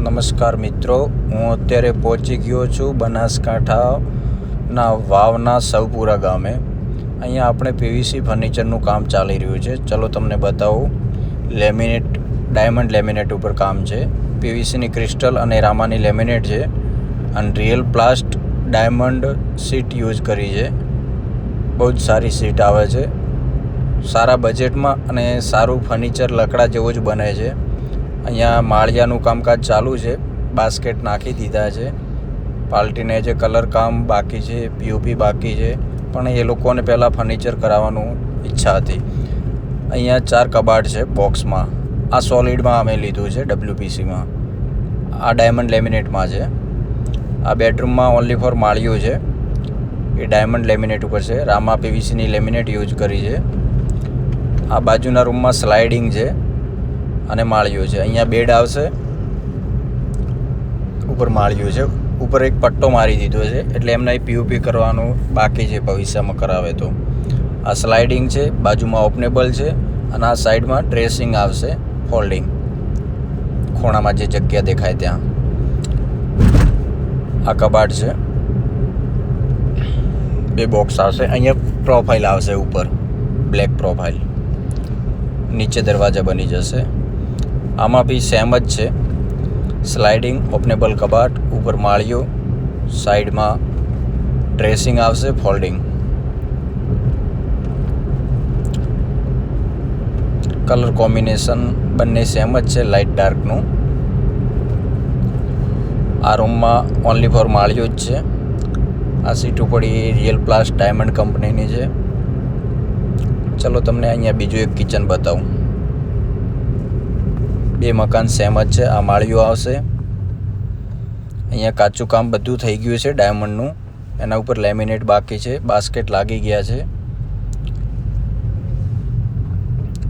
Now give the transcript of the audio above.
નમસ્કાર મિત્રો, હું અત્યારે પહોંચી ગયો છું બનાસકાંઠાના વાવના સૌપુરા ગામે. અહીંયા આપણે પીવીસી ફર્નિચરનું કામ ચાલી રહ્યું છે. ચલો તમને બતાવું. ડાયમંડ લેમિનેટ ઉપર કામ છે. પીવીસીની ક્રિસ્ટલ અને રામાની લેમિનેટ છે અને રિયલ પ્લાસ્ટ ડાયમંડ સીટ યુઝ કરી છે. બહુ જ સારી સીટ આવે છે, સારા બજેટમાં અને સારું ફર્નિચર લકડા જેવું જ બને છે. અહીંયા માળિયાનું કામકાજ ચાલુ છે, બાસ્કેટ નાખી દીધા છે. પાર્ટીને જે કલર કામ બાકી છે, પીઓપી બાકી છે, પણ એ લોકોને પહેલાં ફર્નિચર કરાવવાનું ઈચ્છા હતી. અહીંયા 4 કબાટ છે બોક્સમાં. આ સોલિડમાં અમે લીધું છે, WPCમાં. આ ડાયમંડ લેમિનેટમાં છે. આ બેડરૂમમાં ઓનલી ફોર માળિયું છે, એ ડાયમંડ લેમિનેટ ઉપર છે. રામા પીવીસીની લેમિનેટ યુઝ કરી છે. આ બાજુના રૂમમાં સ્લાઇડિંગ છે અને માળિયું છે. અહીંયા બેડ આવશે, ઉપર માળિયું છે. ઉપર એક પટ્ટો મારી દીધો છે, એટલે એમને પીઓપી કરવાનું બાકી છે, ભવિષ્યમાં કરાવે તો. આ સ્લાઇડિંગ છે, બાજુમાં ઓપનેબલ છે અને આ સાઈડમાં ડ્રેસિંગ આવશે, ફોલ્ડિંગ. ખૂણામાં જે જગ્યા દેખાય ત્યાં. આ કબાટ છે, 2 બોક્સ આવશે. અહીંયા પ્રોફાઇલ આવશે, ઉપર બ્લેક પ્રોફાઇલ. નીચે દરવાજા બની જશે. આમાં બી સેમ જ છે, સ્લાઇડિંગ ઓપનેબલ કબાટ, ઉપર માળિયું, સાઈડમાં ડ્રેસિંગ આવશે, ફોલ્ડિંગ. કલર કોમ્બિનેશન બંને સેમ જ છે, લાઇટ ડાર્કનું. આ રૂમમાં ઓનલી ફોર માળિયું જ છે. આ સીટ ઉપર રિયલ પ્લાસ્ટ ડાયમંડ કંપનીની છે. ચલો તમને અહીંયા બીજું એક કિચન બતાવું. 2 મકાન સેમ જ છે. આ માળિયું આવશે. અહીંયા કાચું કામ બધું થઈ ગયું છે ડાયમંડનું. એના ઉપર લેમિનેટ બાકી છે, બાસ્કેટ લાગી ગયા છે.